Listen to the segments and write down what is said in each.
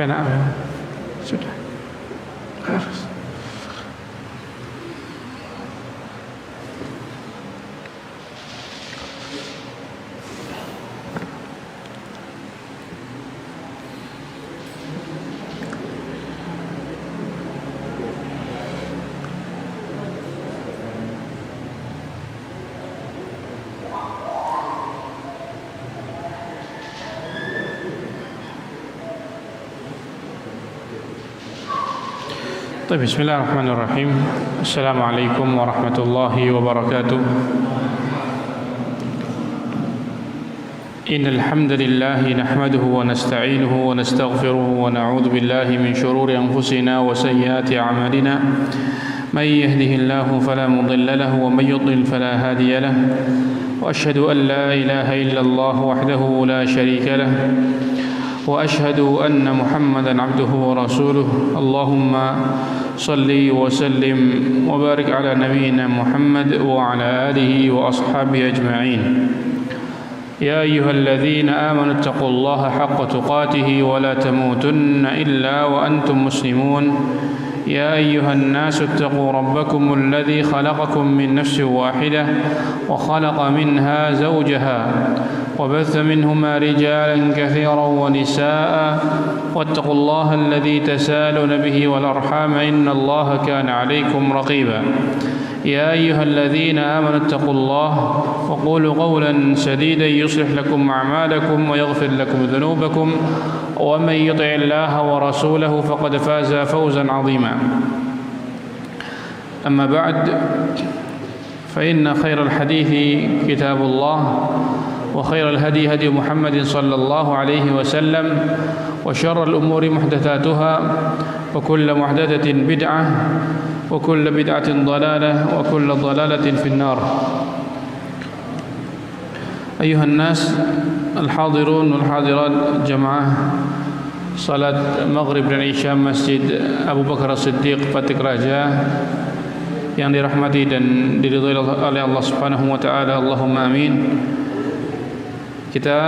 Pena ya. Sudah. Harus. Bismillahirrahmanirrahim. Assalamualaikum warahmatullahi wabarakatuh. Innal hamdalillah nahmaduhu wa nasta'inuhu wa nastaghfiruhu wa na'udzu billahi min shururi anfusina wa sayyiati a'malina. من يهده الله فلا مضل له ومن يضلل فلا هادي له وأشهد أن لا إله إلا الله وحده لا شريك له وأشهد أن محمدا عبده ورسوله اللهم صل وسلم وبارك على نبينا محمد وعلى آله وأصحابه أجمعين يا أيها الذين آمنوا اتقوا الله حق تقاته ولا تموتن إلا وأنتم مسلمون يا أيها الناس اتقوا ربكم الذي خلقكم من نفس واحدة وخلق منها زوجها وبث منهما رجالا كثيرا ونساء واتقوا الله الذي تسالون به والأرحام إن الله كان عليكم رقيبا يا أيها الذين آمنوا اتقوا الله وقولوا قولا سديدا يصلح لكم أعمالكم ويغفر لكم ذنوبكم ومن يطع الله ورسوله فقد فاز فوزا عظيما أما بعد فإن خير الحديث كتاب الله وخير الهدي هدي محمد صلى الله عليه وسلم وشر الأمور محدثاتها وكل محدثة بدعة وكل بدعة ضلالة وكل ضلالة في النار أيها الناس الحاضرون والحاضرات جماعة salat maghrib dan isya Masjid Abu Bakar As-Siddiq Patik Raja yang dirahmati dan diridhai oleh Allah Subhanahu wa taala. Allahumma amin. Kita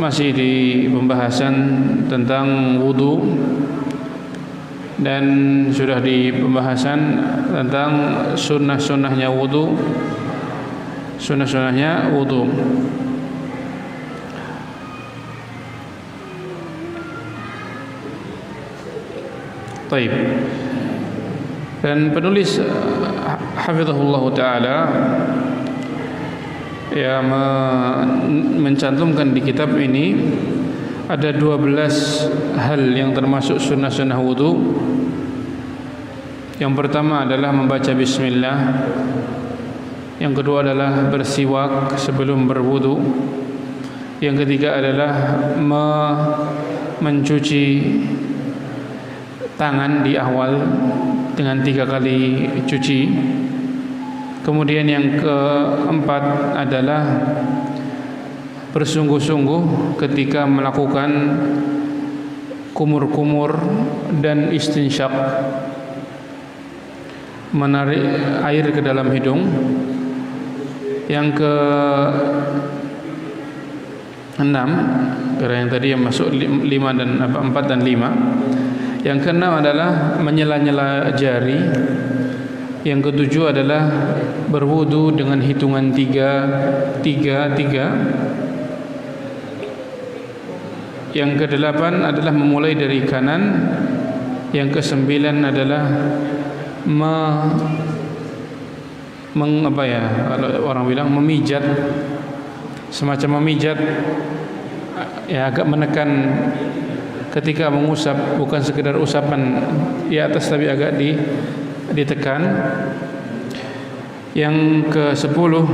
masih di pembahasan tentang wudu dan sudah di pembahasan tentang sunnah-sunnahnya wudu. Sunnah-sunnahnya wudu. Baik. Dan penulis hafizahullah taala ya mencantumkan di kitab ini ada 12 hal yang termasuk sunnah-sunnah wudu. Yang pertama adalah membaca bismillah. Yang kedua adalah bersiwak sebelum berwudu. Yang ketiga adalah mencuci tangan di awal dengan 3 kali cuci. Kemudian yang keempat adalah bersungguh-sungguh ketika melakukan kumur-kumur dan istinsyak, menarik air ke dalam hidung. Yang keenam, karena yang tadi yang masuk 4 dan 5. Yang keenam adalah menyela-nyela jari. Yang ketujuh adalah berwudu dengan hitungan 3. Yang kedelapan adalah memulai dari kanan. Yang kesembilan adalah orang bilang memijat, semacam memijat, ya agak menekan ketika mengusap, bukan sekedar usapan di atas tapi agak ditekan. Yang ke-10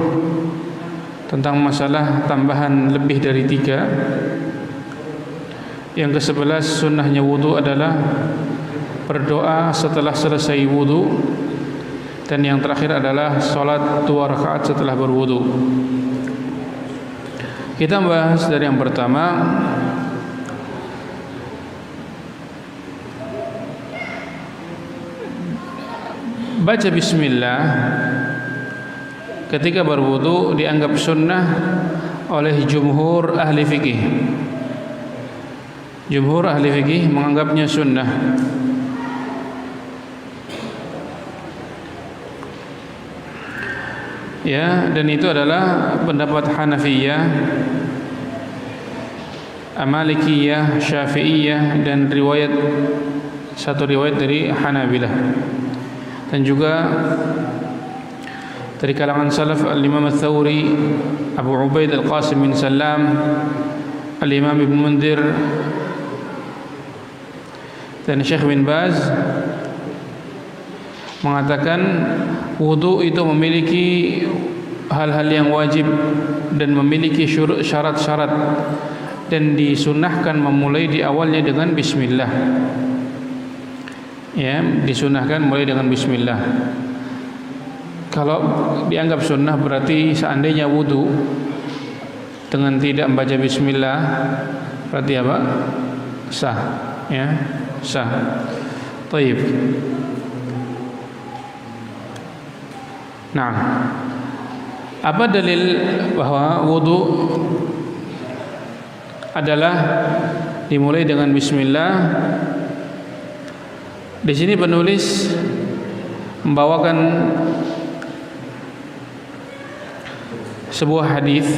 tentang masalah tambahan lebih dari 3. Yang ke-11 sunnahnya wudu adalah berdoa setelah selesai wudu. Dan yang terakhir adalah salat 2 rakaat setelah berwudu. Kita membahas dari yang pertama. Baca bismillah ketika berwudu dianggap sunnah oleh jumhur ahli fikih. Jumhur ahli fikih menganggapnya sunnah. Ya, dan itu adalah pendapat Hanafiyah, Malikiyah, Syafi'iyah dan satu riwayat dari Hanabilah. Dan juga dari kalangan salaf Al-Imam Al-Thawri, Abu Ubaid Al-Qasim bin Salam, Al-Imam Ibn Mundir dan Syekh bin Baz mengatakan wudu itu memiliki hal-hal yang wajib dan memiliki syarat-syarat dan disunnahkan memulai di awalnya dengan bismillah. ya disunahkan mulai dengan bismillah. Kalau dianggap sunnah berarti seandainya wudu dengan tidak membaca bismillah berarti apa? Sah, ya, sah. Baik. Nah, apa dalil bahwa wudu adalah dimulai dengan bismillah? Di sini penulis membawakan sebuah hadis,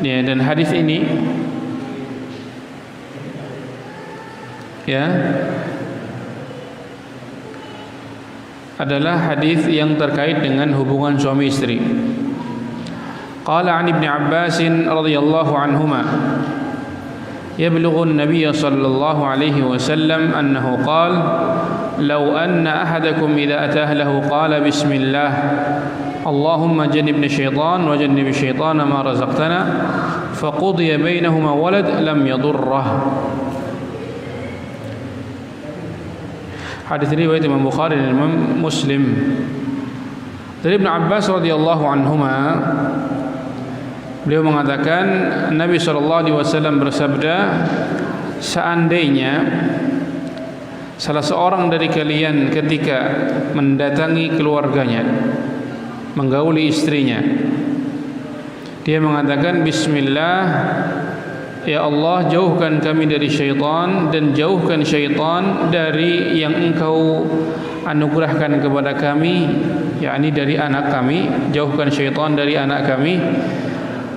ya, dan hadis ini ya adalah hadis yang terkait dengan hubungan suami istri. Qala an Ibnu Abbas radhiyallahu anhuma yablughu an-nabiy sallallahu alaihi wasallam annahu qala law anna ahadakum idza atah lahu qala bismillah Allahumma jannibna syaitan wa jannib syaitana ma razaqtana faqudiya bainahuma walad lam yadurrah. Hadis ini riwayat Imam Bukhari dan Imam Muslim. Dari Ibnu Abbas radhiyallahu anhuma, beliau mengatakan Nabi SAW bersabda, seandainya salah seorang dari kalian ketika mendatangi keluarganya, menggauli istrinya, dia mengatakan bismillah, ya Allah, jauhkan kami dari syaitan dan jauhkan syaitan dari yang engkau anugerahkan kepada kami, yakni dari anak kami, jauhkan syaitan dari anak kami.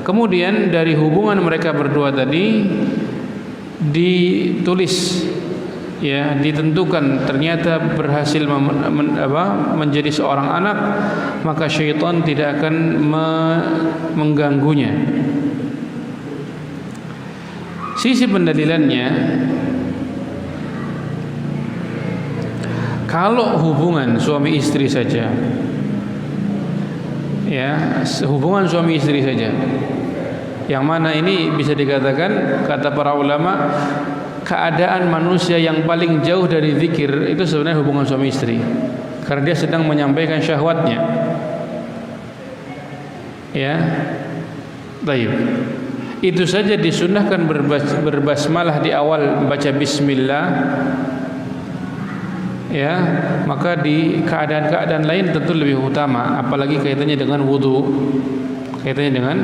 Kemudian dari hubungan mereka berdua tadi ditulis, ya, ditentukan ternyata berhasil menjadi seorang anak, maka syaitan tidak akan mengganggunya. Sisi pendalilannya, kalau hubungan suami istri saja, ya, hubungan suami istri saja, yang mana ini bisa dikatakan, kata para ulama, keadaan manusia yang paling jauh dari zikir itu sebenarnya hubungan suami istri, karena dia sedang menyampaikan syahwatnya, ya. Baik. Itu saja disunnahkan berbasmalah di awal membaca bismillah, ya, maka di keadaan-keadaan lain tentu lebih utama, apalagi kaitannya dengan wudu. Kaitannya dengan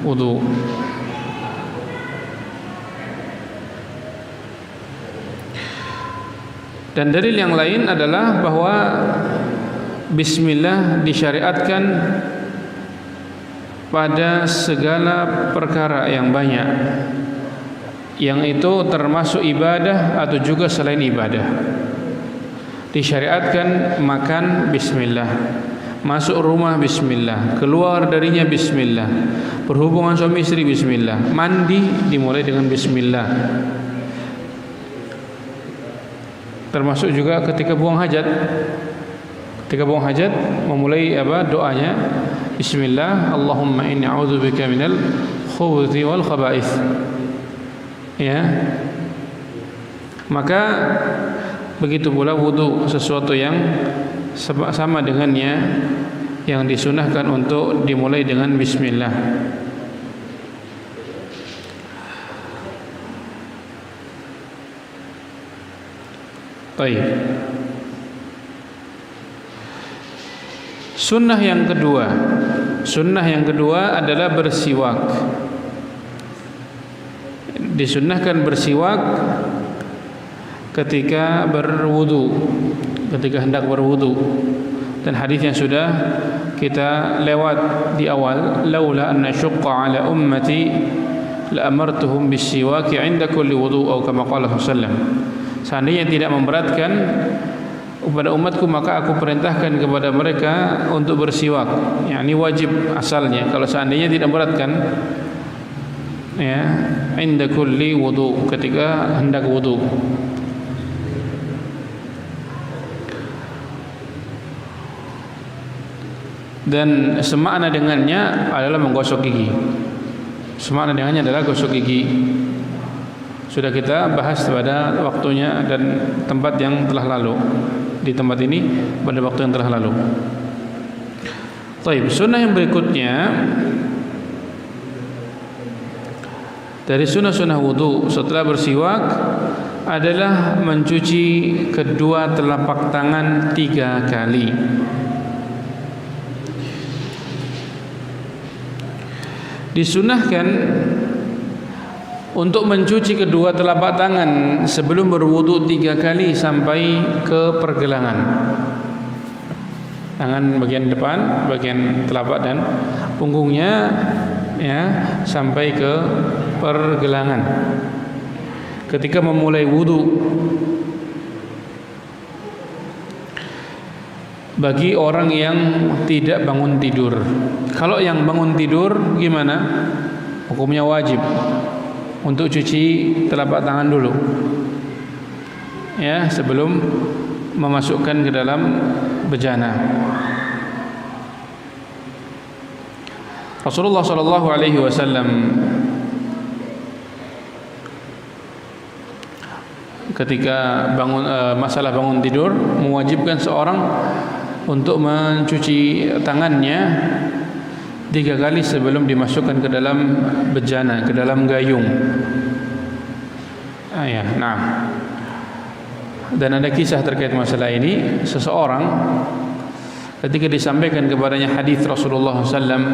wudu. Dan dalil yang lain adalah bahwa bismillah disyariatkan pada segala perkara yang banyak, yang itu termasuk ibadah atau juga selain ibadah. Disyariatkan makan bismillah, masuk rumah bismillah, keluar darinya bismillah, berhubungan suami istri bismillah, mandi dimulai dengan bismillah, termasuk juga ketika buang hajat. Ketika buang hajat memulai doanya, bismillah, Allahumma inni a'udzubika minal khubuthi wal khaba'ith. Ya. Maka begitu pula wudu, sesuatu yang sama dengannya, yang disunahkan untuk dimulai dengan bismillah. Baik. Sunnah yang kedua adalah bersiwak. Disunnahkan bersiwak ketika berwudu, ketika hendak berwudu. Dan hadis yang sudah kita lewat di awal, laula anna syaqqa ala ummati la amartuhum bisiwaki 'inda kulli wudu, atau kama qala sallallahu. Seandainya tidak memberatkan kepada umatku, maka aku perintahkan kepada mereka untuk bersiwak. Ini wajib asalnya. Kalau seandainya tidak memberatkan, ya, inda kulli wudu, ketika hendak wudu. Dan semakna dengannya adalah menggosok gigi. Semakna dengannya adalah gosok gigi. Sudah kita bahas pada waktunya dan tempat yang telah lalu. Di tempat ini pada waktu yang telah lalu. Baik, sunnah yang berikutnya dari sunnah-sunnah wudu setelah bersiwak adalah mencuci kedua telapak tangan 3 kali. Disunahkan untuk mencuci kedua telapak tangan sebelum berwudu 3 kali sampai ke pergelangan. Tangan bagian depan, bagian telapak dan punggungnya ya sampai ke pergelangan. Ketika memulai wudu, bagi orang yang tidak bangun tidur. Kalau yang bangun tidur gimana? Hukumnya wajib untuk cuci telapak tangan dulu, ya, sebelum memasukkan ke dalam bejana. Rasulullah sallallahu alaihi wasallam ketika masalah bangun tidur mewajibkan seorang untuk mencuci tangannya 3 kali sebelum dimasukkan ke dalam bejana, ke dalam gayung. Nah. Dan ada kisah terkait masalah ini. Seseorang ketika disampaikan kepadanya hadis Rasulullah SAW,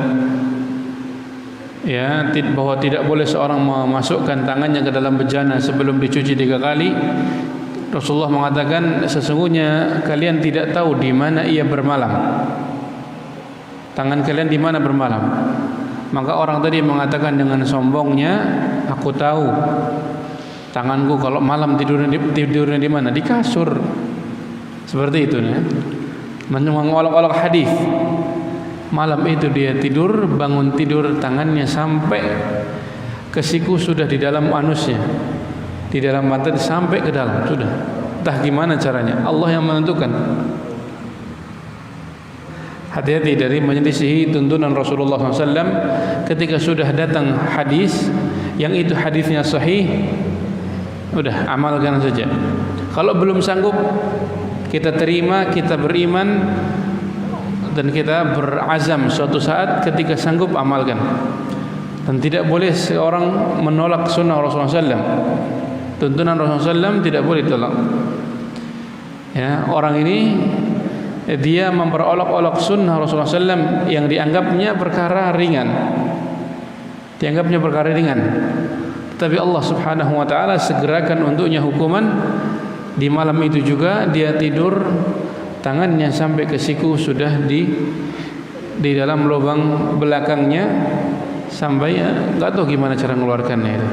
ya, bahwa tidak boleh seorang memasukkan tangannya ke dalam bejana sebelum dicuci 3 kali, Rasulullah mengatakan, sesungguhnya kalian tidak tahu di mana ia bermalam. Tangan kalian di mana bermalam? Maka orang tadi mengatakan dengan sombongnya, aku tahu. Tanganku kalau malam tidurnya di mana? Di kasur. Seperti itu ya. Mengolok-olok hadis. Malam itu dia tidur, bangun tidur tangannya sampai ke siku sudah di dalam anusnya, di dalam mata sampai ke dalam sudah. Entah gimana caranya, Allah yang menentukan. Hati-hati dari menyelisihi tuntunan Rasulullah SAW. Ketika sudah datang hadis yang itu hadisnya sahih, udah amalkan saja. Kalau belum sanggup, kita terima, kita beriman, dan kita berazam suatu saat ketika sanggup amalkan. Dan tidak boleh seorang menolak sunnah Rasulullah SAW. Tuntunan Rasulullah SAW tidak boleh ditolak. Ya, orang ini dia memperolok-olok sunnah Rasulullah SAW yang dianggapnya perkara ringan. Tapi Allah Subhanahu wa taala segerakan untuknya hukuman. Di malam itu juga dia tidur, tangannya sampai ke siku sudah di dalam lubang belakangnya, sampai enggak tahu gimana cara mengeluarkannya itu.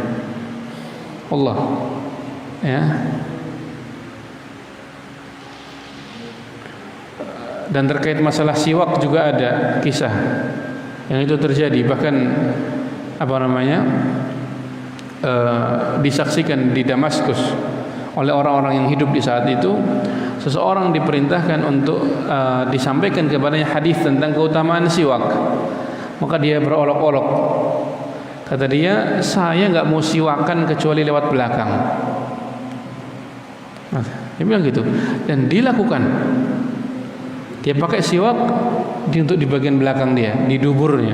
Allah, ya. Dan terkait masalah siwak juga ada kisah yang itu terjadi, bahkan disaksikan di Damaskus oleh orang-orang yang hidup di saat itu. Seseorang diperintahkan untuk disampaikan kepadanya hadis tentang keutamaan siwak. Maka dia berolok-olok. Kata dia, saya enggak mau siwakan kecuali lewat belakang. Dia bilang gitu, dan dilakukan. Dia pakai siwak untuk di bagian belakang dia, di duburnya.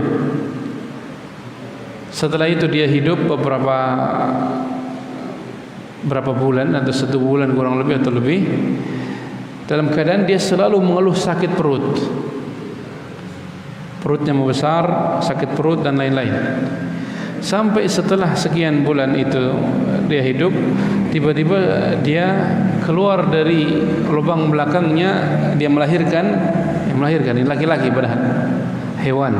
Setelah itu dia hidup berapa bulan atau 1 bulan kurang lebih atau lebih, dalam keadaan dia selalu mengeluh sakit perut. Perutnya membesar, sakit perut dan lain-lain. Sampai setelah sekian bulan itu dia hidup, tiba-tiba dia keluar dari lubang belakangnya, dia melahirkan ini laki-laki padahal hewan.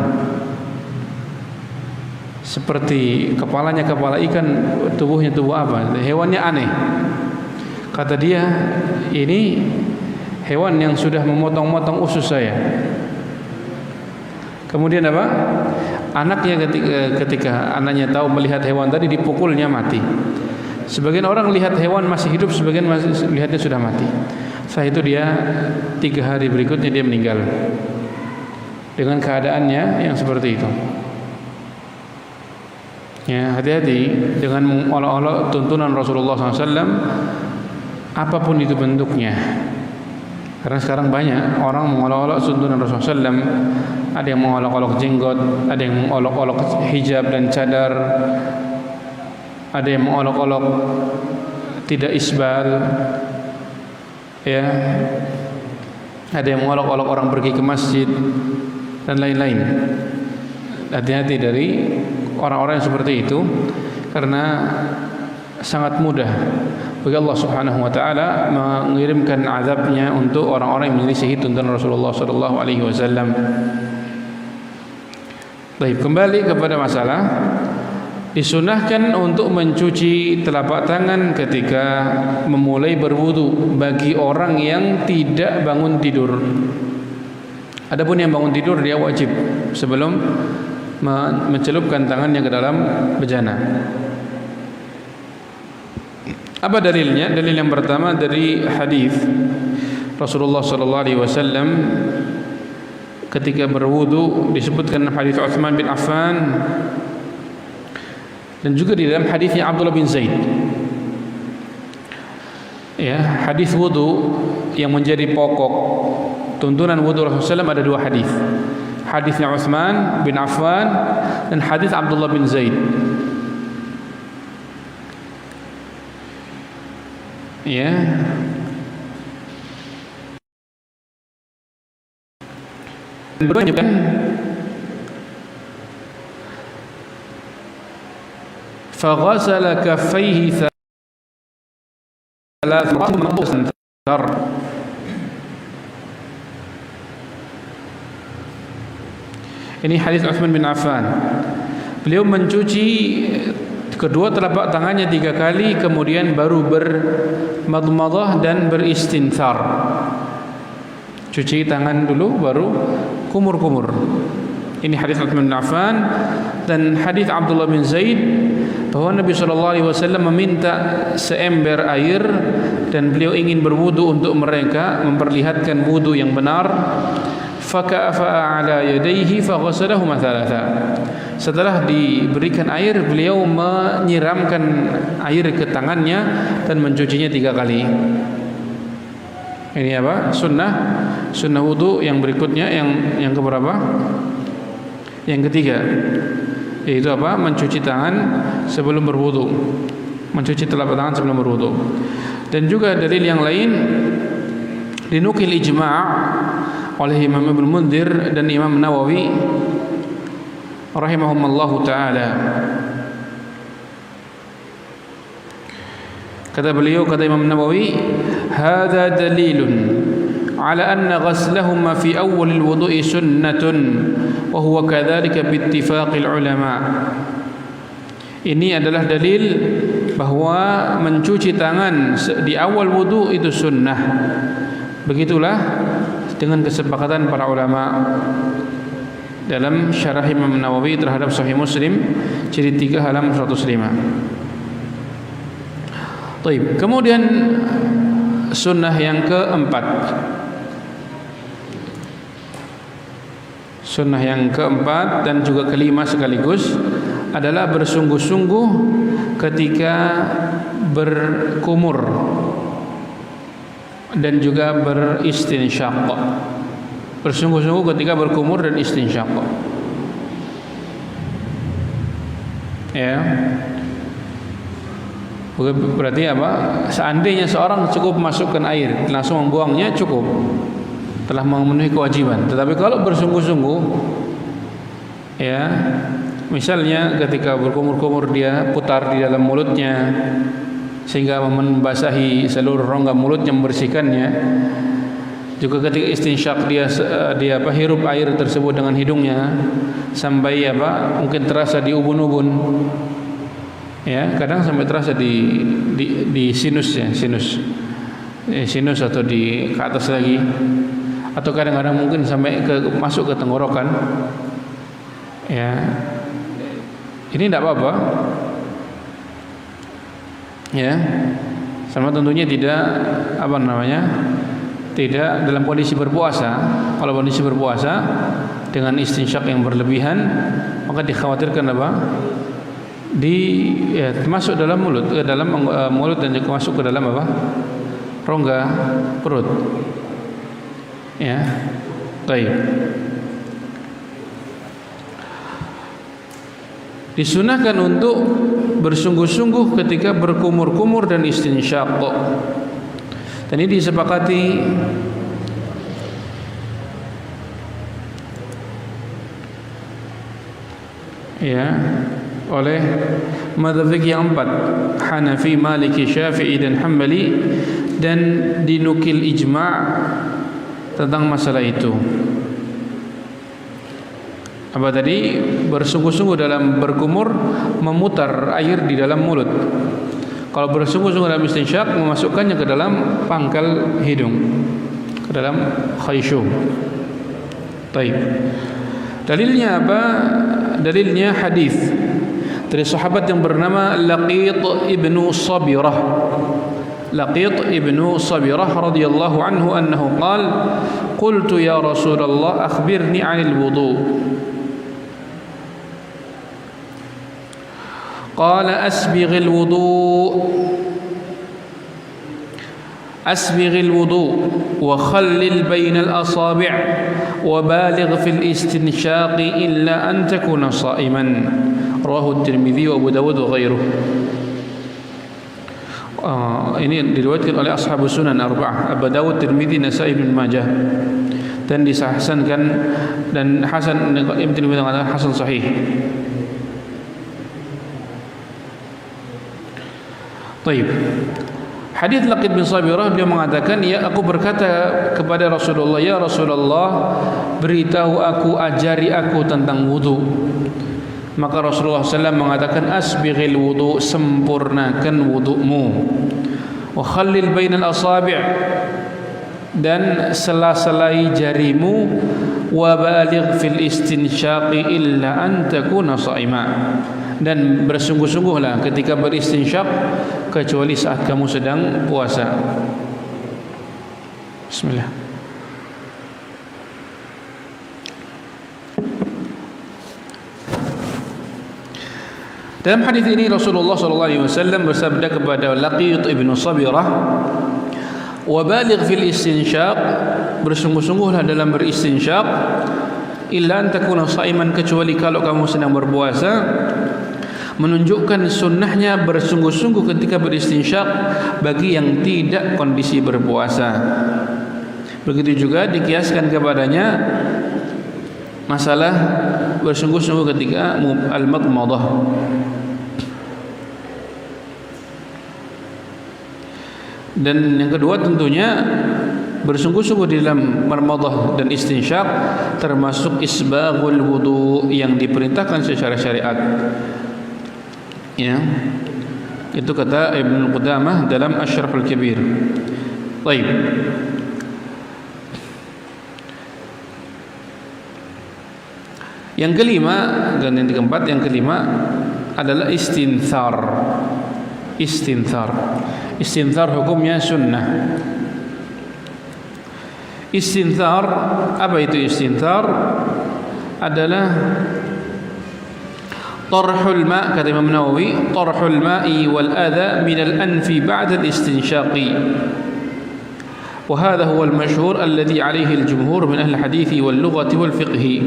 Seperti kepalanya kepala ikan, tubuhnya tubuh apa? Hewannya aneh. Kata dia, ini hewan yang sudah memotong-motong usus saya. Kemudian apa? Anaknya ketika anaknya tahu melihat hewan tadi, dipukulnya mati. Sebagian orang lihat hewan masih hidup, sebagian masih lihatnya sudah mati. Setelah itu dia 3 hari berikutnya dia meninggal dengan keadaannya yang seperti itu. Ya, hati-hati dengan mengolok-olok tuntunan Rasulullah SAW apapun itu bentuknya. Karena sekarang banyak orang mengolok-olok tuntunan Rasulullah SAW. Ada yang mengolok-olok jenggot, ada yang mengolok-olok hijab dan cadar, ada yang mengolok-olok tidak isbal, ya, ada yang mengolok-olok orang pergi ke masjid dan lain-lain. Hati-hati dari orang-orang yang seperti itu, karena sangat mudah bagi Allah Subhanahu wa taala mengirimkan azabnya untuk orang-orang yang menyelisihi tuntunan Rasulullah sallallahu alaihi wasallam. Baik, kembali kepada masalah disunahkan untuk mencuci telapak tangan ketika memulai berwudu bagi orang yang tidak bangun tidur. Adapun yang bangun tidur dia wajib sebelum mencelupkan tangannya ke dalam bejana. Apa dalilnya? Dalil yang pertama dari hadis Rasulullah sallallahu alaihi wasallam ketika berwudu, disebutkan hadis Utsman bin Affan dan juga di dalam hadisnya Abdullah bin Zaid. Ya, hadis wudu yang menjadi pokok tuntunan wudu Rasulullah SAW ada dua hadis. Hadisnya Utsman bin Affan dan hadis Abdullah bin Zaid. Ya. فغسل كفيه ثلاث مرات. Ini hadis Utsman bin Affan. Beliau mencuci kedua telapak tangannya 3 kali, kemudian baru bermadmadah dan beristinthar. Cuci tangan dulu baru kumur-kumur. Ini hadis Utsman bin Affan. Dan hadis Abdullah bin Zaid bahwa Nabi SAW meminta seember air dan beliau ingin berwudu untuk mereka, memperlihatkan wudu yang benar. Fakafa'a ala yadayhi faghasalahuma thalatha. Setelah diberikan air, beliau menyiramkan air ke tangannya dan mencucinya 3 kali. Ini apa? Sunnah wudu yang berikutnya, yang keberapa? Yang ketiga, yaitu apa? Mencuci tangan sebelum berwudu. Mencuci telapak tangan sebelum berwudu. Dan juga dalil yang lain dinukil ijma' oleh Imam Ibnu Munzir dan Imam Nawawi rahimahumallahu taala. Kata beliau, kata Imam Nawawi, hadza dalilun ala anna ghaslahuma fi awwal al-wudu'i sunnatun wa huwa kadzalika bi ittifaqil ulama. Ini adalah dalil bahwa mencuci tangan di awal wudu itu sunnah. Begitulah dengan kesepakatan para ulama. Dalam syarah Imam Nawawi terhadap Sahih Muslim jilid 3 halaman 105. Baik, kemudian sunnah yang keempat. Sunnah yang keempat dan juga kelima sekaligus adalah bersungguh-sungguh ketika berkumur dan juga beristinsyaq. Bersungguh-sungguh ketika berkumur dan istinsyaq. Ya. Berarti apa? Seandainya seorang cukup masukkan air, langsung membuangnya cukup, telah memenuhi kewajiban. Tetapi kalau bersungguh-sungguh, ya, misalnya ketika berkumur-kumur dia putar di dalam mulutnya sehingga membasahi seluruh rongga mulutnya, membersihkannya. Juga ketika istinsyaq dia hirup air tersebut dengan hidungnya sampai mungkin terasa di ubun-ubun. Ya, kadang sampai terasa di sinusnya, sinus atau di ke atas lagi, atau kadang-kadang mungkin sampai masuk ke tenggorokan. Ya, ini tidak apa-apa. Ya, sama tentunya tidak tidak dalam kondisi berpuasa. Kalau kondisi berpuasa dengan istinsyaq yang berlebihan, maka dikhawatirkan masuk dalam mulut, ke dalam mulut dan juga masuk ke dalam apa? Rongga perut. Ya. Baik. Disunahkan untuk bersungguh-sungguh ketika berkumur-kumur dan istinsyaq. Dan ini disepakati ya oleh mazhab fikih yang empat, Hanafi, Maliki, Syafi'i dan Hambali, dan dinukil ijma' tentang masalah itu. Apa tadi? Bersungguh-sungguh dalam berkumur, memutar air di dalam mulut. Kalau bersungguh-sungguh dalam istinsyaq, memasukkannya ke dalam pangkal hidung, ke dalam khayshum. Baik. Dalilnya apa? Dalilnya hadis dari sahabat yang bernama Laqit ibnu Sabirah. Laqit ibnu Sabirah radhiyallahu anhu annahu qala qultu ya Rasulullah akhbirni 'anil wudu. Qala asbighil wudu wa khallil bainal asabi' wa baligh fil istinsyaqi illa an takuna sha'iman. Rawahu Tirmidzi wa Abu Dawud wa ghairuh. Ini diriwayatkan oleh ashabus sunan arba'ah, Abu Dawud, Tirmidzi, Nasa'i, Ibnu Majah, dan disahsankan dan hasan Ibnu Tirmidzi mengatakan hasan sahih. Baik. Hadis Laqit bin Sabirah, beliau mengatakan, ya aku berkata kepada Rasulullah, ya Rasulullah, beritahu aku, ajari aku tentang wudu. Maka Rasulullah SAW mengatakan, asbighil wudu, sempurnakan wudu'mu, wa khallil bainal asabi', dan sela-selai jarimu, wa baligh fil istinsyaqi illa an takuna sha'ima, dan bersungguh-sungguhlah ketika beristinsyaq kecuali saat kamu sedang puasa. Bismillah. Dalam hadis ini Rasulullah SAW bersabda kepada Laqit ibnu Sabirah, wa baligh fil istinsyaq, bersungguh-sungguhlah dalam beristinsyaq, illa an takuna shaiman, kecuali kalau kamu sedang berpuasa. Menunjukkan sunnahnya bersungguh-sungguh ketika beristinsyaq bagi yang tidak kondisi berpuasa. Begitu juga dikiaskan kepadanya masalah bersungguh-sungguh ketika al-madmadah. Dan yang kedua tentunya bersungguh-sungguh di dalam marmadah dan istinsyaq termasuk isbaghul wudu yang diperintahkan secara syariat. Ya, itu kata Ibnu Qudamah dalam Asy-Syarhul Kabir. Baik. Yang kelima dan yang keempat, yang kelima adalah istinthar. Istinthar hukumnya sunnah. Istinthar, apa itu istinthar? Adalah tarhul ma', kata Imam Nawawi, tarhul ma'i wal adha min al-anfi ba'da al-istinsyaqi. Wa hadha huwa al-mashhur alladhi alayhi al-jumhur min ahli al-hadith wal lughati wal fiqh.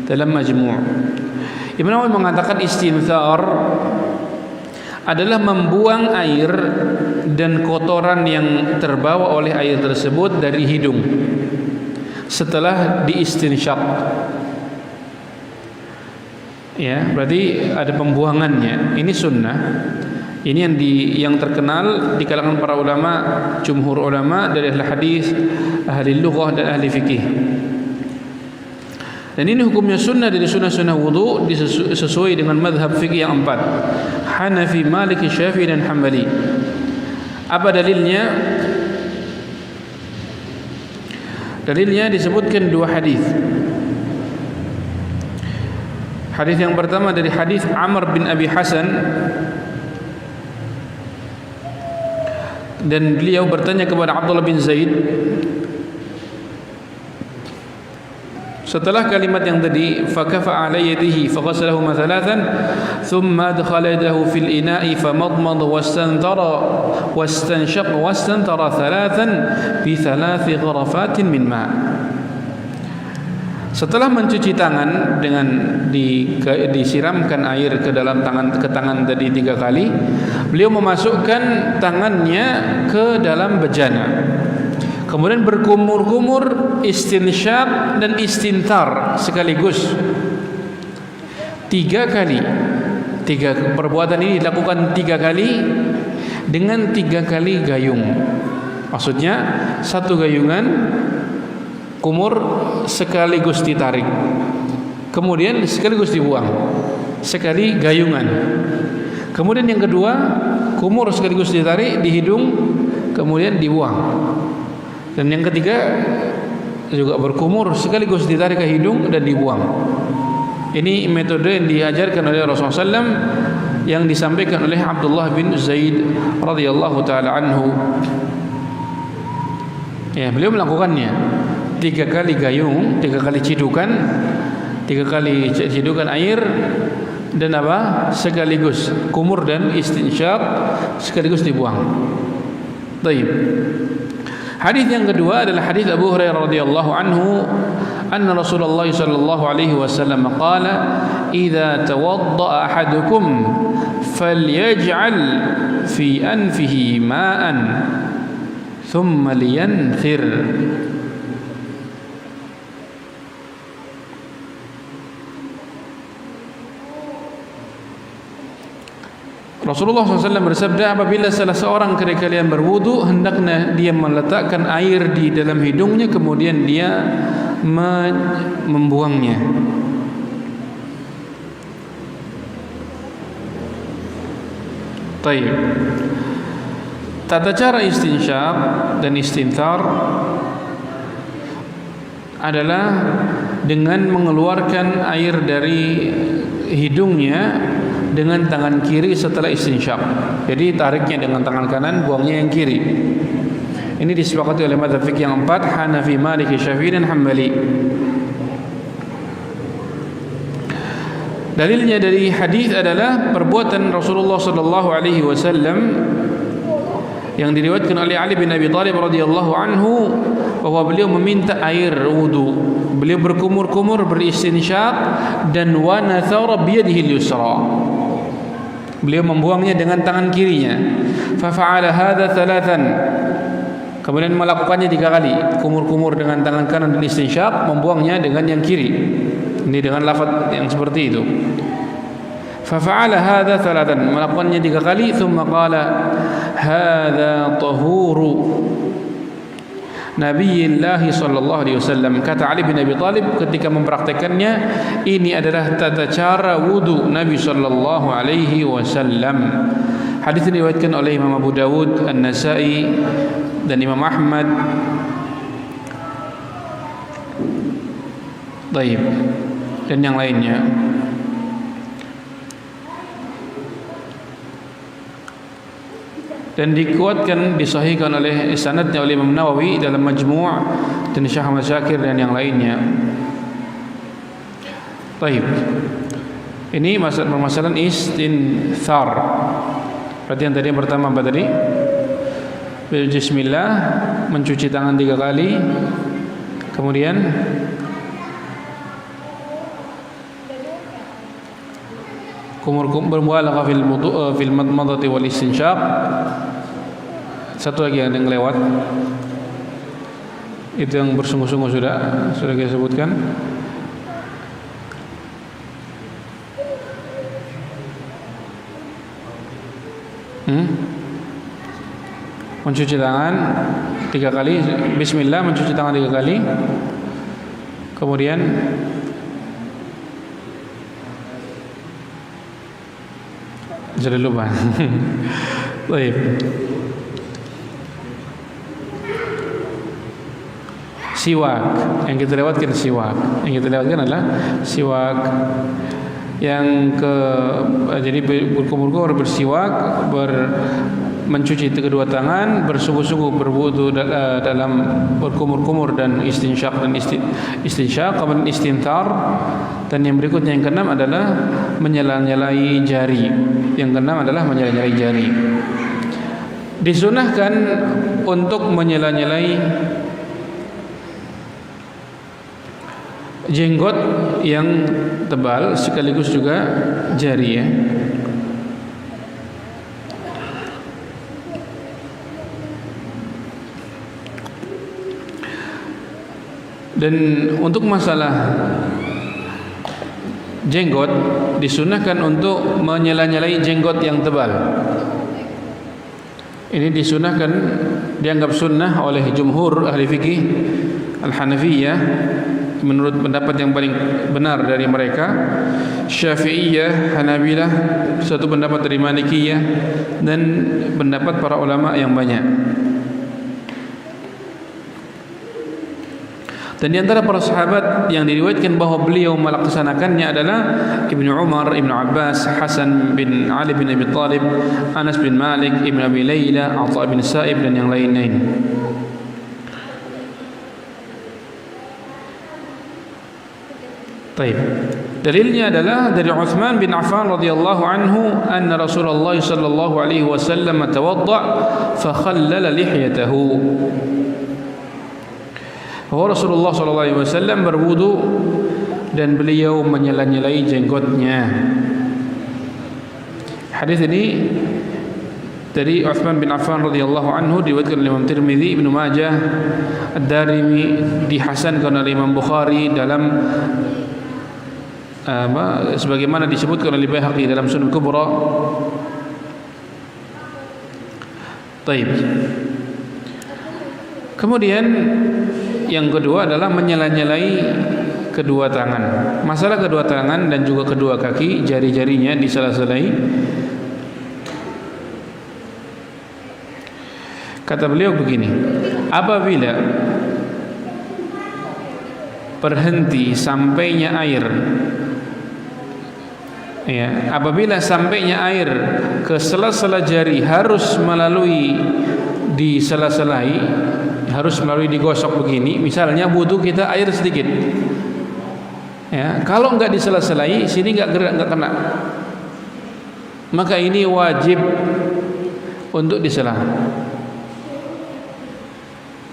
Dalam Majmu', Imam Nawawi mengatakan istinthar adalah membuang air dan kotoran yang terbawa oleh air tersebut dari hidung setelah diistinsyaq. Ya, berarti ada pembuangannya. Ini sunnah. Ini yang terkenal di kalangan para ulama, jumhur ulama dari ahli hadis, ahli lughah dan ahli fikih. Dan ini hukumnya sunnah dari sunnah-sunnah wudu sesuai dengan mazhab fikih yang empat, Hanafi, Maliki, Syafi'i dan Hambali. Apa dalilnya? Dalilnya disebutkan dua hadis. Hadis yang pertama dari hadis Amr bin Abi Hasan, dan beliau bertanya kepada Abdullah bin Zaid, Setelah kalimat yang tadi, fakafa ala yadihi faghasalahuma thalathan thumma adkhala yadahu fil ina'i famadmada wastantara thalathan bi thalathi gharafatin min ma'. Setelah mencuci tangan dengan disiramkan air ke dalam tangan tadi 3 kali, beliau memasukkan tangannya ke dalam bejana. Kemudian berkumur-kumur, istinsyaq dan istintar sekaligus 3 kali. 3 perbuatan ini dilakukan 3 kali dengan 3 kali gayung. Maksudnya 1 gayungan kumur sekaligus ditarik, kemudian sekaligus dibuang, sekali gayungan. Kemudian yang kedua, kumur sekaligus ditarik di hidung, kemudian dibuang. Dan yang ketiga juga berkumur sekaligus ditarik ke hidung dan dibuang. Ini metode yang diajarkan oleh Rasulullah SAW, yang disampaikan oleh Abdullah bin Zaid radhiyallahu taala anhu. Ya, beliau melakukannya 3 kali gayung, 3 kali cidukan, 3 kali cidukan air, dan apa? Sekaligus kumur dan istinsyaq sekaligus dibuang. Baik. Hadis yang kedua adalah hadis Abu Hurairah radhiyallahu anhu, anna Rasulullah sallallahu alaihi wasallam qala, "Idza tawadda'a ahadukum falyaj'al fi anfihi ma'an thumma liyanthir." Rasulullah SAW bersabda, apabila salah seorang dari kalian berwudu, hendaknya dia meletakkan air di dalam hidungnya, kemudian dia membuangnya. Taib. Tata cara istinsyaq dan istinthar adalah dengan mengeluarkan air dari hidungnya dengan tangan kiri setelah istinsyaq. Jadi tariknya dengan tangan kanan, buangnya yang kiri. Ini disepakati oleh mazhab fikih yang 4, Hanafi, Maliki, Syafi'i dan Hambali. Dalilnya dari hadis adalah perbuatan Rasulullah sallallahu alaihi wasallam yang diriwayatkan oleh Ali bin Abi Thalib radhiyallahu anhu, bahwa beliau meminta air wudu. Beliau berkumur-kumur, beristinsyaq, dan wa nathara biyadihi al-yusra. Beliau membuangnya dengan tangan kirinya. Fa fa'ala hadza thalathan. Kemudian melakukannya 3 kali, kumur-kumur dengan tangan kanan dan istinsyaq, membuangnya dengan yang kiri. Ini dengan lafaz yang seperti itu. Fa fa'ala hadza thalathan, melakukannya 3 kali, thumma qala hadza tahuru Nabiullah sallallahu alaihi wasallam. Kata Ali bin Abi Thalib ketika mempraktekannya, ini adalah tata cara wudu Nabi sallallahu alaihi wasallam. Hadis ini diriwayatkan oleh Imam Abu Dawud, An-Nasa'i dan Imam Ahmad. Baik. Dan yang lainnya. Dan dikuatkan, disahihkan oleh sanadnya oleh Imam Nawawi dalam Majmu' dan Syekh Ahmad Syakir dan yang lainnya. Baik. Ini permasalahan istinthar. Berarti yang tadi yang pertama apa tadi? Bismillah, mencuci tangan 3 kali. Kemudian bermubalagha fil madmadati wal istinsyaq. Satu lagi yang lewat, itu yang bersungguh-sungguh sudah kita sebutkan. Mencuci tangan 3 kali, bismillah, mencuci tangan 3 kali. Kemudian jadi lupa. Baik. Siwak yang kita lewatkan, adalah siwak yang jadi berkumur-kumur bersiwak, mencuci kedua tangan, bersungguh-sungguh berwudu dalam berkumur-kumur dan istinsyaq kemudian istinthar, dan yang berikutnya yang keenam adalah menyela-nyelai jari. Yang keenam adalah menyela-nyelai jari. Disunahkan untuk menyela-nyelai jenggot yang tebal sekaligus juga jari, ya. Dan untuk masalah jenggot, disunahkan untuk menyela-nyelai jenggot yang tebal. Ini disunahkan, dianggap sunnah oleh jumhur ahli fikih Al-Hanafiyah, menurut pendapat yang paling benar dari mereka. Syafi'iyah, Hanabilah, satu pendapat dari Malikiyah, dan pendapat para ulama yang banyak. Dan di antara para sahabat yang diriwayatkan bahwa beliau melaksanakannya adalah Ibnu Umar, Ibnu Abbas, Hasan bin Ali bin Abi Thalib, Anas bin Malik, Ibnu Abi Layla, Atha bin Sa'ib, dan yang lain-lain. Baik. Dalilnya adalah dari Utsman bin Affan radhiyallahu anhu, anna Rasulullah sallallahu alaihi wasallam tawadda fa khallala lihyatahu. Bahwa Rasulullah SAW berwudu dan beliau menyela-nyelai jenggotnya. Hadis ini dari Utsman bin Affan radhiyallahu anhu diriwayatkan oleh Imam Tirmizi, Ibnu Majah, Ad-Darimi, dihasankan oleh Imam Bukhari dalam sebagaimana disebutkan oleh Baihaqi dalam Sunan Kubra. Taib. Kemudian yang kedua adalah menyela-nyelai kedua tangan. Masalah kedua tangan dan juga kedua kaki, jari-jarinya disela-selai. Kata beliau begini, apabila berhenti sampainya air, ya, apabila sampainya air ke sela-sela jari harus melalui di sela-selai, harus melalui digosok begini. Misalnya wudu kita air sedikit, ya, kalau enggak disela-selai sini enggak gerak, enggak kena, maka ini wajib untuk disela.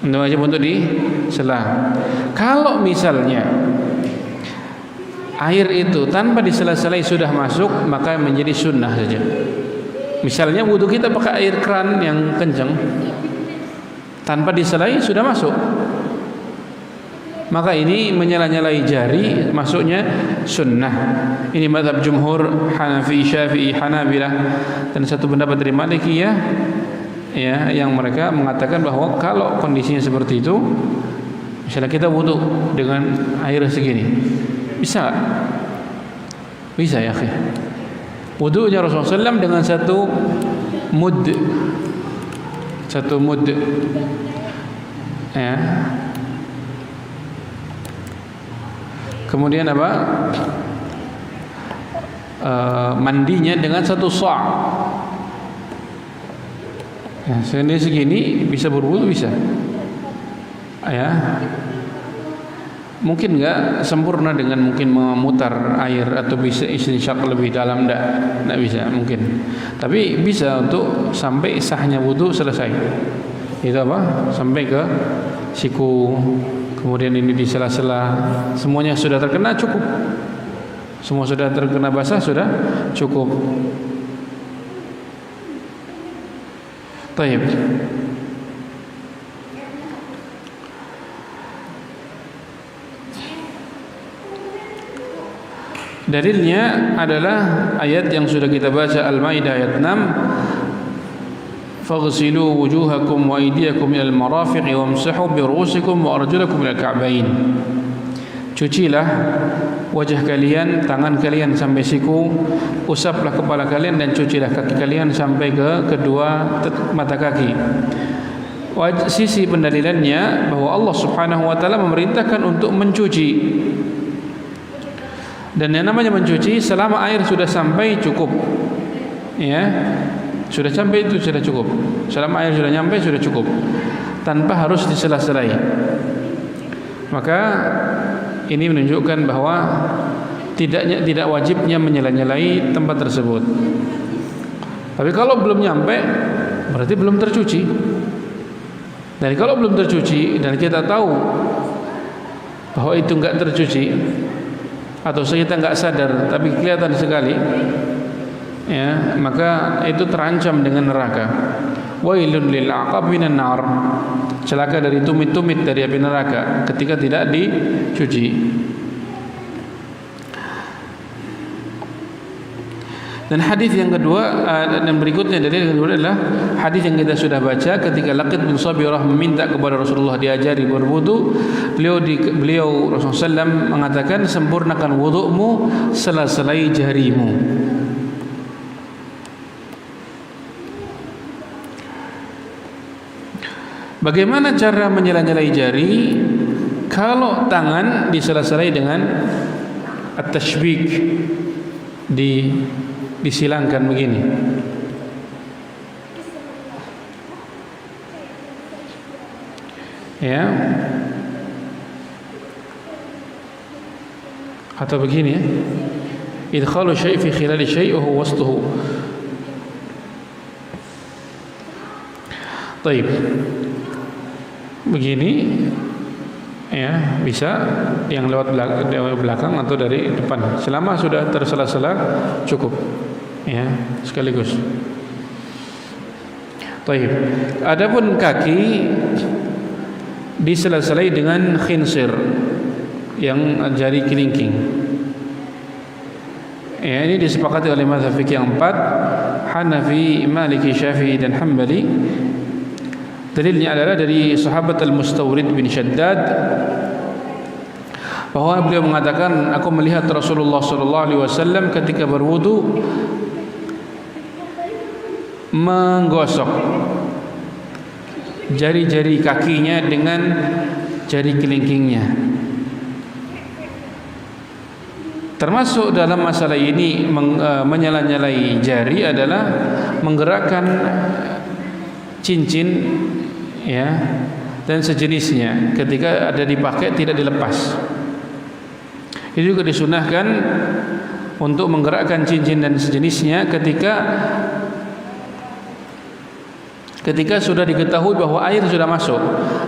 Wajib untuk disela. Kalau misalnya air itu tanpa disela-selai sudah masuk, maka menjadi sunnah saja. Misalnya wudu kita pakai air keran yang kencang, tanpa diselai sudah masuk, maka ini menyela-nyelai jari masuknya sunnah. Ini mazhab jumhur Hanafi, Syafi'i, Hanabilah, dan satu pendapat dari Malikiyah, ya, yang mereka mengatakan bahwa kalau kondisinya seperti itu, misalnya kita wudu dengan air segini, bisa ya, akhi. Wudunya Rasulullah SAW dengan satu mud, ya. Kemudian apa? Mandinya dengan satu sa'. Ya, segini bisa berwudu, bisa. Ya. Mungkin enggak sempurna dengan mungkin memutar air atau bisa istinsyaq lebih dalam, enggak bisa mungkin. Tapi bisa untuk sampai sahnya wudu selesai. Itu apa? Sampai ke siku, kemudian ini di sela-sela, semuanya sudah terkena, cukup. Semua sudah terkena basah, sudah cukup. Baik. Dalilnya adalah ayat yang sudah kita baca, Al-Maidah ayat 6, faghsilu wujuhakum wa aydiyakum ilal marafiqi wamsahu bi ru'usikum wa arjulakum ilal ka'bain. Cucilah wajah kalian, tangan kalian sampai siku, usaplah kepala kalian dan cucilah kaki kalian sampai ke kedua mata kaki. Sisi pendalilannya bahwa Allah Subhanahu wa taala memerintahkan untuk mencuci. Dan yang namanya mencuci selama air sudah sampai cukup, ya. Sudah sampai itu sudah cukup. Selama air sudah nyampe sudah cukup, tanpa harus disela-selai. Maka ini menunjukkan bahwa tidak wajibnya menyela-nyelai tempat tersebut. Tapi kalau belum nyampe, berarti belum tercuci. Dan kalau belum tercuci dan kita tahu bahwa itu enggak tercuci, atau kita enggak sadar tapi kelihatan sekali, ya, maka itu terancam dengan neraka. Wailun lil aqab minan nar. Celaka dari tumit-tumit dari api neraka ketika tidak dicuci. Dan hadis yang kedua dan berikutnya dari yang kedua adalah hadis yang kita sudah baca ketika Laqit bin Sabirah meminta kepada Rasulullah diajari berwudu. Beliau Rasulullah SAW mengatakan, sempurnakan wudu'mu sela-selai jarimu. Bagaimana cara menyela-nyelai jari? Kalau tangan disela-selai dengan at-tashbik, disilangkan begini. Ya. Atau begini ya. Idkhalu syai' fi khilali syai' wa huwa wasṭuhu. Baik. Begini ya, bisa yang lewat belakang atau dari depan, selama sudah tersela-sela cukup ya, sekaligus. Baik. Adapun kaki disela-selai dengan khinsir, yang jari kelingking. Ya, ini disepakati oleh mazhab fikih yang 4, Hanafi, Maliki, Syafi'i dan Hambali. Dalilnya adalah dari sahabat Al-Mustawrid bin Shaddad, bahwa beliau mengatakan, aku melihat Rasulullah SAW ketika berwudu menggosok jari-jari kakinya dengan jari kelingkingnya. Termasuk dalam masalah ini menyela-nyelai jari adalah menggerakkan cincin ya dan sejenisnya ketika ada dipakai tidak dilepas. Itu juga disunahkan untuk menggerakkan cincin dan sejenisnya ketika sudah diketahui bahwa air sudah masuk.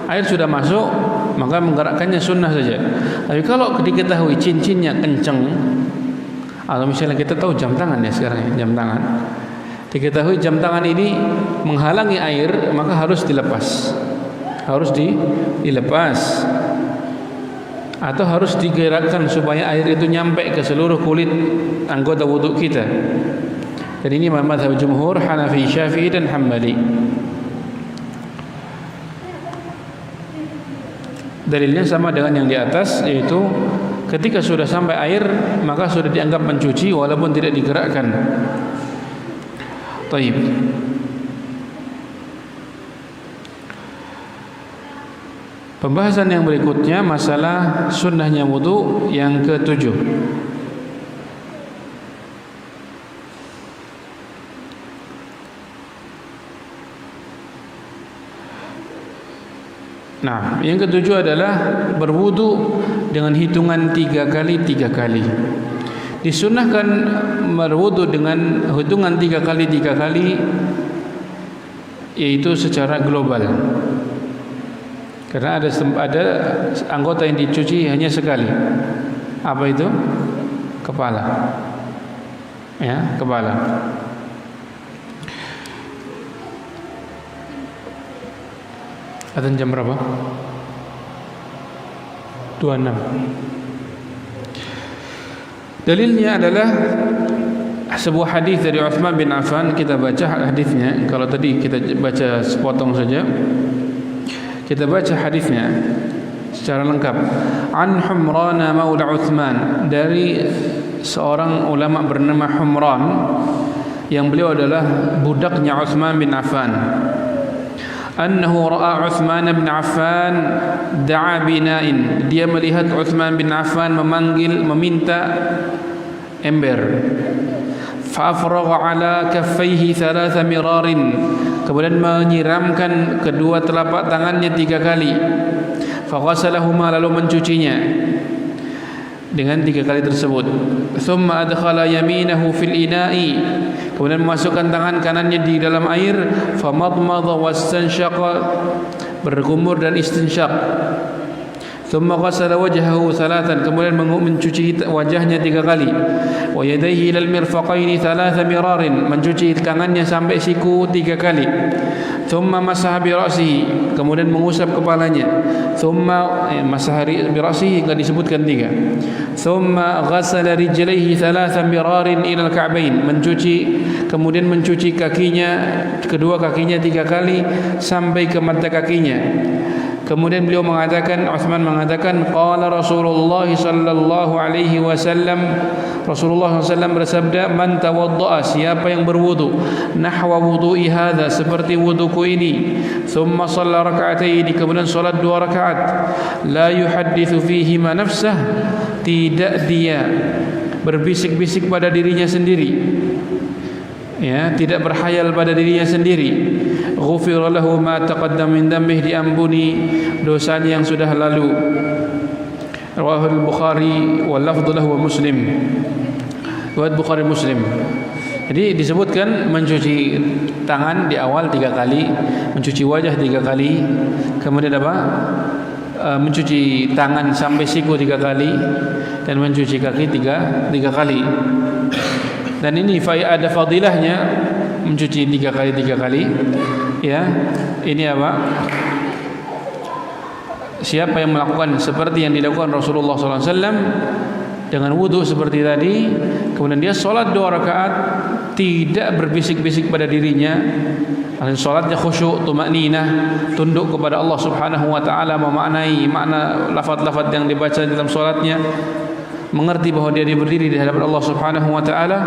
Air sudah masuk, maka menggerakkannya sunnah saja. Tapi kalau diketahui cincinnya kencang, atau misalnya kita tahu jam tangan ya sekarang ya, jam tangan, diketahui jam tangan ini menghalangi air, maka harus dilepas. Harus dilepas. Atau harus digerakkan supaya air itu nyampe ke seluruh kulit anggota wudhu kita. Dan ini mazhab jumhur Hanafi, Syafi'i dan Hambali. Dalilnya sama dengan yang di atas, yaitu ketika sudah sampai air maka sudah dianggap mencuci walaupun tidak digerakkan. Taib. Pembahasan yang berikutnya masalah sunnahnya wudu yang ke-7. Nah, yang ke-7 adalah berwudu dengan hitungan 3 kali 3 kali. Disunnahkan berwudu dengan hitungan 3 kali 3 kali, yaitu secara global. Karena ada anggota yang dicuci hanya sekali. Apa itu? Kepala. Ya, kepala. Adzan jam berapa? 26. Dalilnya adalah sebuah hadis dari Utsman bin Affan. Kita baca hadisnya. Kalau tadi kita baca sepotong saja, kita baca hadisnya secara lengkap. An Humran maula Utsman, dari seorang ulama bernama Humran yang beliau adalah budaknya Utsman bin Affan. Annahu ra'a Utsman bin Affan da'a bina'in, dia melihat Utsman bin Affan meminta ember. Fa'afragha ala kaffaihi 3 mirarin, kemudian menyiramkan kedua telapak tangannya 3 kali. Faghasalahuma, lalu mencucinya dengan 3 kali tersebut. Thumma adkhala yaminahu fil ina'i, kemudian memasukkan tangan kanannya di dalam air. Famadmadha wastanshaqa, berkumur dan istinsyaq. Thumma ghasala wajhahu 3, kemudian mencuci wajahnya 3 kali. Wa yadayhi ilal mirfaqaini 3 mirarin, mencuci tangannya sampai siku 3 kali. Thumma masaha bi ra'sihi, kemudian mengusap kepalanya. Thumma masaha bi ra'sihi, enggak disebutkan 3. Thumma ghasala rijlaihi 3 mirarin ila al-ka'bain, kemudian mencuci kakinya, kedua kakinya 3 kali sampai ke mata kakinya. Kemudian beliau mengatakan, Uthman mengatakan, qala Rasulullah sallallahu alaihi wasallam, Rasulullah SAW bersabda, man tawadda'a, siapa yang berwudu, nahwa wudu'i hadha, seperti wuduku ini, thumma shalla raka'ataini, kemudian salat 2 rakaat, la yuhaddithu fihima nafsah, tidak dia berbisik-bisik pada dirinya sendiri, ya, tidak berhayal pada dirinya sendiri. Ghufira lahu ma taqaddama min dhanbihi, diampuni dosanya yang sudah lalu. Rawahul Bukhari wal lafdhu lahu wa Muslim. Riwayat Bukhari Muslim. Jadi disebutkan mencuci tangan di awal 3 kali, mencuci wajah 3 kali, kemudian apa? Mencuci tangan sampai siku 3 kali, dan mencuci kaki 3 kali. Dan ini ada fadilahnya, mencuci 3 kali, ya. Ini apa? Siapa yang melakukan seperti yang dilakukan Rasulullah SAW dengan wudu seperti tadi, kemudian dia sholat 2 rakaat, tidak berbisik-bisik pada dirinya, sholatnya khusyuk, tumakninah, tunduk kepada Allah Subhanahu wa taala, memaknai makna lafaz-lafaz yang dibaca dalam sholatnya, mengerti bahwa dia berdiri di hadapan Allah Subhanahu wa taala,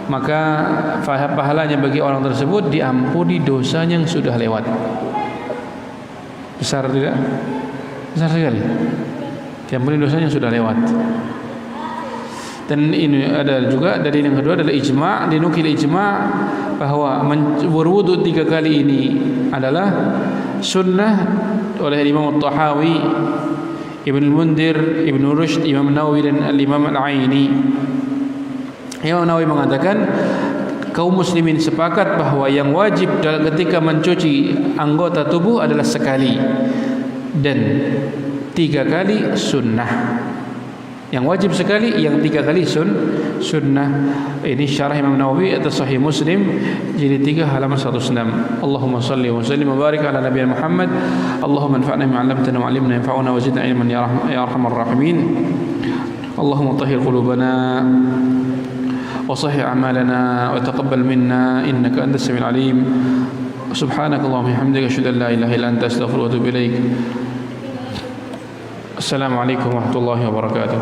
maka pahalanya bagi orang tersebut diampuni dosanya yang sudah lewat. Besar tidak? Besar sekali. Diampuni dosanya yang sudah lewat. Dan ini ada juga dari yang kedua adalah ijma', dinukil ijma' bahwa berwudu 3 kali ini adalah sunnah oleh Imam At-Tahawi, Ibn Mundir, Ibn Rushd, Imam Nawawi dan Imam Al-Aini. Imam Nawawi mengatakan kaum muslimin sepakat bahwa yang wajib dalam ketika mencuci anggota tubuh adalah sekali, dan 3 kali sunnah. Yang wajib sekali, yang 3 kali sunnah. Ini syarah Imam Nawawi atas Sahih Muslim jilid 3 halaman 106. Allahumma salli wa sallim wa barik ala nabiyina Muhammad. Allahumma anfa'na bima 'allamtana wa 'allimna yanfa'una wa zidna ilman ya arhamar rahimin. Allahumma tahhir qulubana wa sahih a'malana wa taqabbal minna innaka antas samiul alim. Subhanakallahumma wa bihamdika asyhadu an la ilaha illa anta astaghfiruka wa atubu ilaik. Assalamualaikum warahmatullahi wabarakatuh.